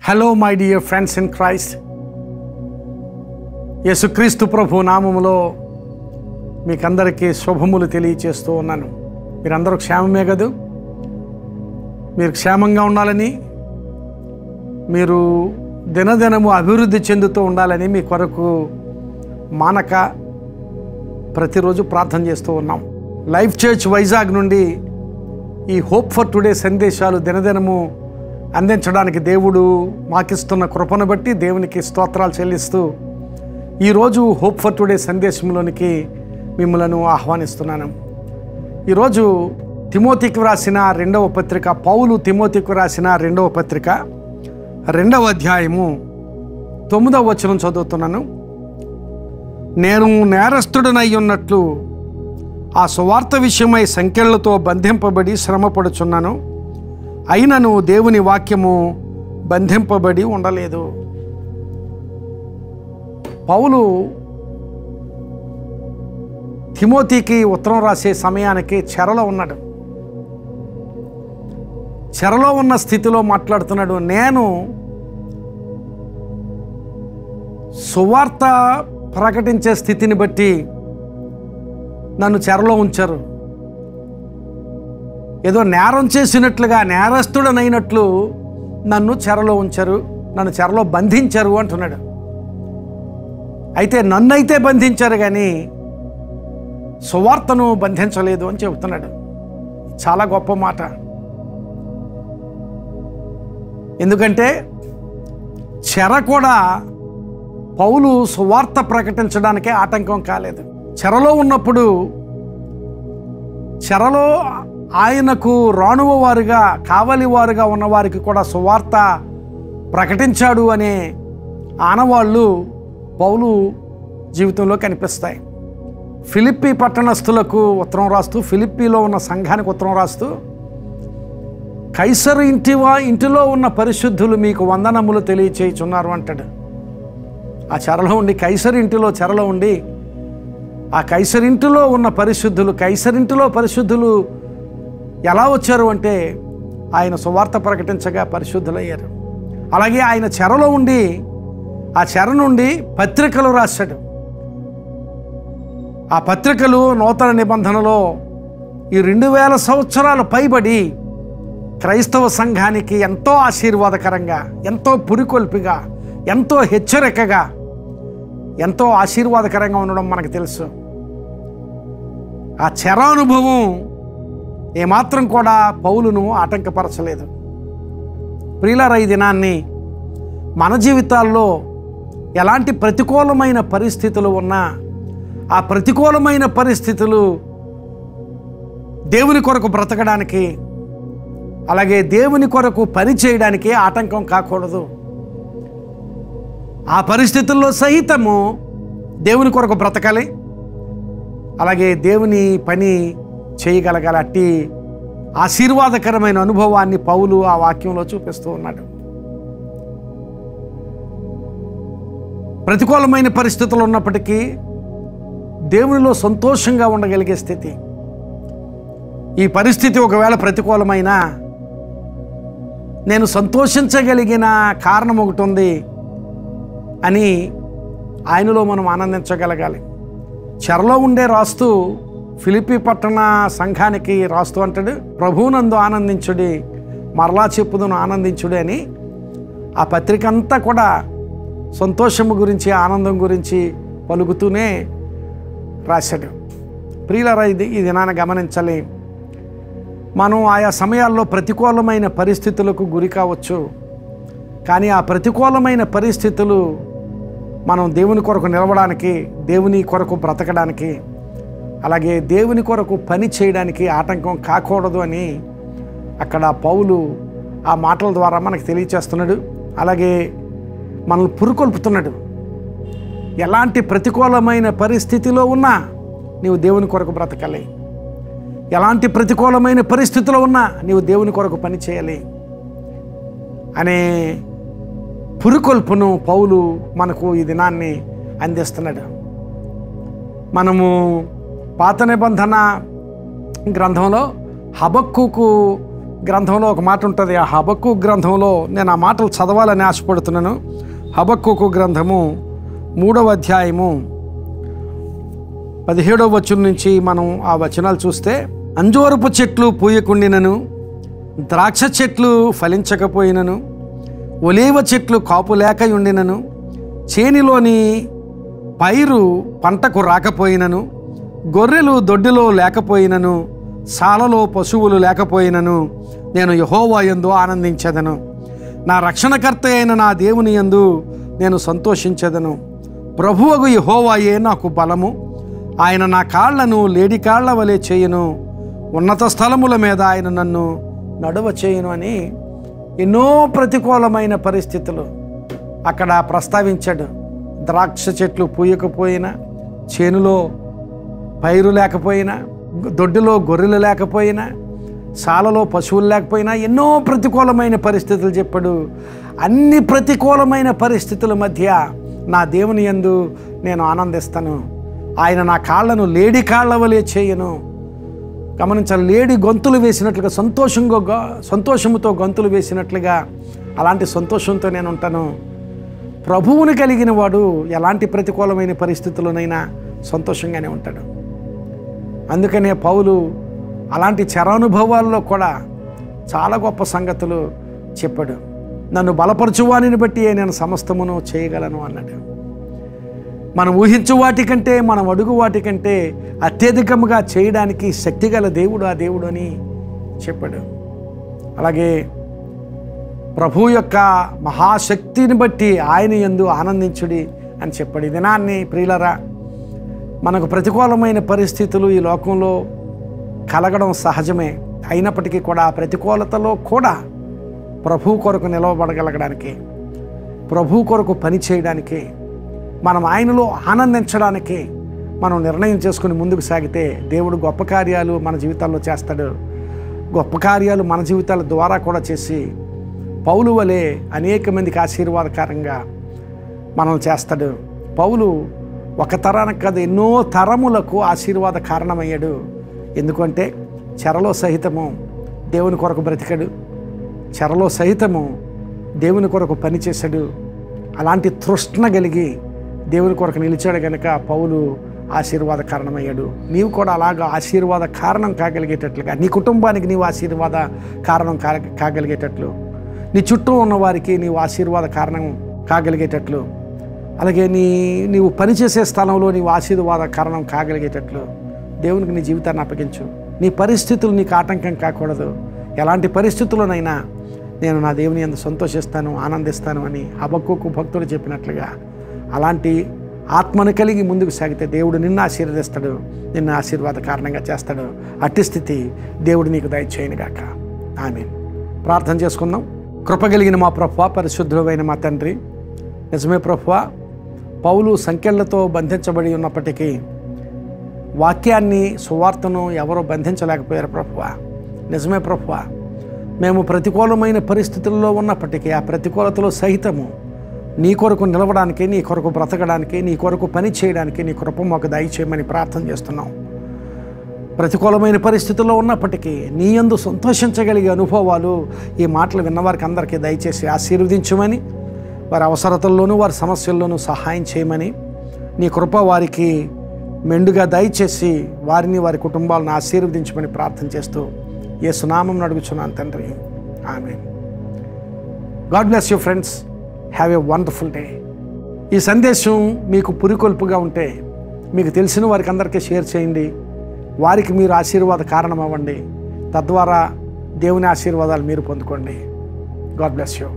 Hello my dear friends in Christ. యేసుక్రీస్తు ప్రభు నామములో మీకందరికీ శుభములు తెలియచేస్తూ ఉన్నాను. మీరందరూ క్షేమమే కదూ? మీరు క్షేమంగా ఉండాలని, మీరు దినదినము అభివృద్ధి చెందుతూ ఉండాలని మీ కొరకు మానక ప్రతిరోజు ప్రార్థన చేస్తూ ఉన్నాం. లైఫ్ చర్చ్ వైజాగ్ నుండి ఈ హోప్ ఫర్ టుడే సందేశాలు దినదినము అందించడానికి దేవుడు మాకిస్తున్న కృపను బట్టి దేవునికి స్తోత్రాలు చెల్లిస్తూ ఈరోజు హోప్ ఫర్ టుడే సందేశంలోనికి మిమ్మలను ఆహ్వానిస్తున్నాను. ఈరోజు తిమోతికి వ్రాసిన 2వ పత్రిక, పౌలు తిమోతికి వ్రాసిన 2వ పత్రిక 2వ అధ్యాయము 9వ వచనం చదువుతున్నాను. నేను నేరస్తుడనై ఉన్నట్లు ఆ సువార్త విషయమై సంకెళ్లతో బంధింపబడి శ్రమపడుచున్నాను, అయినను దేవుని వాక్యము బంధింపబడి ఉండలేదు. పౌలు తిమోతికి ఉత్తరం రాసే సమయానికి చెరలో ఉన్నాడు. చెరలో ఉన్న స్థితిలో మాట్లాడుతున్నాడు. నేను సువార్త ప్రకటించే స్థితిని బట్టి నన్ను చెరలో ఉంచారు. ఏదో నేరం చేసినట్లుగా, నేరస్తుడనైనట్లు నన్ను చెరలో ఉంచారు, నన్ను చెరలో బంధించారు అంటున్నాడు. అయితే నన్నైతే బంధించారు కానీ సువార్తను బంధించలేదు అని చెబుతున్నాడు. చాలా గొప్ప మాట. ఎందుకంటే చెర కూడా పౌలు సువార్త ప్రకటించడానికే ఆటంకం కాలేదు. చెరలో ఉన్నప్పుడు చెరలో ఆయనకు రాణువ వారుగా, కావలి వారుగా ఉన్నవారికి కూడా సువార్త ప్రకటించాడు అనే ఆనవాళ్ళు పౌలు జీవితంలో కనిపిస్తాయి. ఫిలిప్పీ పట్టణస్థులకు ఉత్తరం రాస్తూ, ఫిలిప్పీలో ఉన్న సంఘానికి ఉత్తరం రాస్తూ, కైసరు ఇంటిలో ఉన్న పరిశుద్ధులు మీకు వందనములు తెలియచేయుచున్నారు అంటాడు. ఆ చెరలో ఉండి, కైసరు ఇంటిలో చెరలో ఉండి, ఆ కైసరింటిలో ఉన్న పరిశుద్ధులు, కైసరింటిలో పరిశుద్ధులు ఎలా వచ్చారు అంటే ఆయన సువార్త ప్రకటించగా పరిశుద్ధులయ్యారు. అలాగే ఆయన చెరలో ఉండి, ఆ చెర నుండి పత్రికలు రాశాడు. ఆ పత్రికలు నూతన నిబంధనలో ఈ 2000 సంవత్సరాలు పైబడి క్రైస్తవ సంఘానికి ఎంతో ఆశీర్వాదకరంగా, ఎంతో పురికొల్పిగా, ఎంతో హెచ్చరికగా, ఎంతో ఆశీర్వాదకరంగా ఉండడం మనకు తెలుసు. ఆ చెరానుభవం ఏమాత్రం కూడా పౌలును ఆటంకపరచలేదు. ప్రియులారా, ఈ దినాన్ని మన జీవితాల్లో ఎలాంటి ప్రతికూలమైన పరిస్థితులు ఉన్నా ఆ ప్రతికూలమైన పరిస్థితులు దేవుని కొరకు బ్రతకడానికి, అలాగే దేవుని కొరకు పని చేయడానికి ఆటంకం కాకూడదు. ఆ పరిస్థితుల్లో సహితము దేవుని కొరకు బ్రతకాలి, అలాగే దేవుని పని చేయగలగాలి. అట్టి ఆశీర్వాదకరమైన అనుభవాన్ని పౌలు ఆ వాక్యంలో చూపిస్తూ ఉన్నాడు. ప్రతికూలమైన పరిస్థితులు ఉన్నప్పటికీ దేవునిలో సంతోషంగా ఉండగలిగే స్థితి. ఈ పరిస్థితి ఒకవేళ ప్రతికూలమైనా నేను సంతోషించగలిగిన కారణం ఒకటి ఉంది అని ఆయనలో మనం ఆనందించగలగాలి. చెరలో ఉండే రాస్తూ ఫిలిప్పీ పట్టణ సంఘానికి రాస్తూ అంటాడు, ప్రభువునందు ఆనందించుడి, మరలా చెప్పుదును ఆనందించుడి అని. ఆ పత్రిక అంతా కూడా సంతోషము గురించి, ఆనందం గురించి పలుకుతూనే రాశాడు. ప్రియులారా, ఈ దినాన గమనించాలి. మనం ఆయా సమయాల్లో ప్రతికూలమైన పరిస్థితులకు గురి కావచ్చు, కానీ ఆ ప్రతికూలమైన పరిస్థితులు మనం దేవుని కొరకు నిలవడానికి, దేవుని కొరకు బ్రతకడానికి, అలాగే దేవుని కొరకు పని చేయడానికి ఆటంకం కాకూడదు అని అక్కడ పౌలు ఆ మాటల ద్వారా మనకు తెలియచేస్తున్నాడు. అలాగే మనల్ని పురుకొల్పుతున్నాడు. ఎలాంటి ప్రతికూలమైన పరిస్థితిలో ఉన్నా నీవు దేవుని కొరకు బ్రతకాలి, ఎలాంటి ప్రతికూలమైన పరిస్థితిలో ఉన్నా నీవు దేవుని కొరకు పని చేయాలి అనే పురుకొల్పును పౌలు మనకు ఈ దినాన్ని అందిస్తున్నాడు. మనము పాత నిబంధన గ్రంథంలో హబక్కూకు గ్రంథంలో ఒక మాట ఉంటుంది. ఆ హబక్కు గ్రంథంలో నేను ఆ మాటలు చదవాలని ఆశపడుతున్నాను. హబక్కు గ్రంథము 3వ అధ్యాయము 17వ వచనం నుంచి మనం ఆ వచనాలు చూస్తే, అంజూరపు చెట్లు పూయకుండినను, ద్రాక్ష చెట్లు ఫలించకపోయినను, ఒలీవ చెట్లు కాపు లేక ఉండినను, చేనిలోని పైరు పంటకు రాకపోయినను, గొర్రెలు దొడ్డిలో లేకపోయినను, సాలలో పశువులు లేకపోయినను, నేను యెహోవా యందు ఆనందించెదను. నా రక్షణకర్త అయిన నా దేవుని యందు నేను సంతోషించెదను. ప్రభువగు యెహోవాయే నాకు బలము. ఆయన నా కాళ్లను లేడి కాళ్ల వలె చేయును. ఉన్నత స్థలముల మీద ఆయన నన్ను నడువ చేయును అని ఎన్నో ప్రతికూలమైన పరిస్థితులు అక్కడ ప్రస్తావించాడు. ద్రాక్ష చెట్లు పూయకపోయినా, చేనులో పైరు లేకపోయినా, దొడ్డిలో గొర్రెలు లేకపోయినా, సాలలో పశువులు లేకపోయినా ఎన్నో ప్రతికూలమైన పరిస్థితులు చెప్పాడు. అన్ని ప్రతికూలమైన పరిస్థితుల మధ్య నా దేవుని యందు నేను ఆనందిస్తాను. ఆయన నా కాళ్లను లేడి కాళ్ల వలె చేయను. గమనించాలి, లేడి గొంతులు వేసినట్లుగా సంతోషముతో గొంతులు వేసినట్లుగా అలాంటి సంతోషంతో నేను ఉంటాను. ప్రభువుని కలిగిన వాడు ఎలాంటి ప్రతికూలమైన పరిస్థితుల్లోనైనా సంతోషంగానే ఉంటాడు. అందుకనే పౌలు అలాంటి చరానుభవాల్లో కూడా చాలా గొప్ప సంగతులు చెప్పాడు. నన్ను బలపరచువానిని బట్టి నేను సమస్తమును చేయగలను అన్నాడు. మనం ఊహించు వాటికంటే, మనం అడుగు వాటికంటే అత్యధికముగా చేయడానికి శక్తిగల దేవుడు ఆ దేవుడు అని చెప్పాడు. అలాగే ప్రభు యొక్క మహాశక్తిని బట్టి ఆయన యందు ఆనందించుడి అని చెప్పాడు. ఈ దినాన్ని ప్రియులరా, మనకు ప్రతికూలమైన పరిస్థితులు ఈ లోకంలో కలగడం సహజమే. అయినప్పటికీ కూడా ఆ ప్రతికూలతలో కూడా ప్రభు కొరకు నిలవబడగలగడానికి, ప్రభు కొరకు పని చేయడానికి, మనం ఆయనలో ఆనందించడానికి మనం నిర్ణయం చేసుకుని ముందుకు సాగితే దేవుడు గొప్ప కార్యాలు మన జీవితాల్లో చేస్తాడు. గొప్ప కార్యాలు మన జీవితాల ద్వారా కూడా చేసి పౌలు వలె అనేక మందికి ఆశీర్వాదకరంగా మనల్ని చేస్తాడు. పౌలు ఒక తరానికి కాదు, ఎన్నో తరములకు ఆశీర్వాద కారణమయ్యాడు. ఎందుకంటే చెరలో సహితము దేవుని కొరకు బ్రతికాడు, చెరలో సహితము దేవుని కొరకు పనిచేశాడు. అలాంటి తృష్ణ కలిగి దేవుని కొరకు నిలిచాడు కనుక పౌలు ఆశీర్వాద కారణమయ్యాడు. నీవు కూడా అలాగా ఆశీర్వాద కారణం కాగలిగేటట్లుగా, నీ కుటుంబానికి నీవు ఆశీర్వాద కారణం కాగలిగేటట్లు, నీ చుట్టూ ఉన్న వారికి నీవు ఆశీర్వాద కారణం కాగలిగేటట్లు, అలాగే నీవు పనిచేసే స్థలంలో నీవు ఆశీర్వాద కారణం కాగలిగేటట్లు దేవునికి నీ జీవితాన్ని అప్పగించు. నీ పరిస్థితులు నీకు ఆటంకం కాకూడదు. ఎలాంటి పరిస్థితుల్లోనైనా నేను నా దేవుని యందు సంతోషిస్తాను, ఆనందిస్తాను అని హబక్కూకు భక్తుడు చెప్పినట్లుగా అలాంటి ఆత్మను కలిగి ముందుకు సాగితే దేవుడు నిన్ను ఆశీర్వదిస్తాడు, నిన్ను ఆశీర్వాద కారణంగా చేస్తాడు. అట్టి స్థితి దేవుడు నీకు దయచేయనుగాక. ఆమేన్. ప్రార్థన చేసుకుందాం. కృపగలిగిన మా ప్రభువా, పరిశుద్ధుడైన మా తండ్రి, నిజమే ప్రభువా, పౌలు సంకెళ్లతో బంధించబడి ఉన్నప్పటికీ వాక్యాన్ని, సువార్తను ఎవరో బంధించలేకపోయారు ప్రభువా. నిజమే ప్రభువా, మేము ప్రతికూలమైన పరిస్థితుల్లో ఉన్నప్పటికీ ఆ ప్రతికూలతలో సహితము నీ కొరకు నిలవడానికి, నీ కొరకు బ్రతకడానికి, నీ కొరకు పని చేయడానికి నీ కృప మాకు దయచేయమని ప్రార్థన చేస్తున్నాం. ప్రతికూలమైన పరిస్థితుల్లో ఉన్నప్పటికీ నీ యందు సంతోషించగలిగే అనుభవాలు ఈ మాటలు విన్నవారికి అందరికీ దయచేసి ఆశీర్వదించమని, వారి అవసరతల్లోనూ వారి సమస్యల్లోనూ సహాయం చేయమని, నీ కృప వారికి మెండుగా దయచేసి వారిని, వారి కుటుంబాలను ఆశీర్వదించమని ప్రార్థన చేస్తూ యేసు నామమున అడుగుచున్నాను తండ్రి. ఆమేన్. God bless you friends. Have a wonderful day. ఈ సందేశం మీకు పురికొల్పుగా ఉంటే మీకు తెలిసిన వారికి అందరికీ షేర్ చేయండి. వారికి మీరు ఆశీర్వాద కారణం అవ్వండి. తద్వారా దేవుని ఆశీర్వాదాలు మీరు పొందుకోండి. God bless you.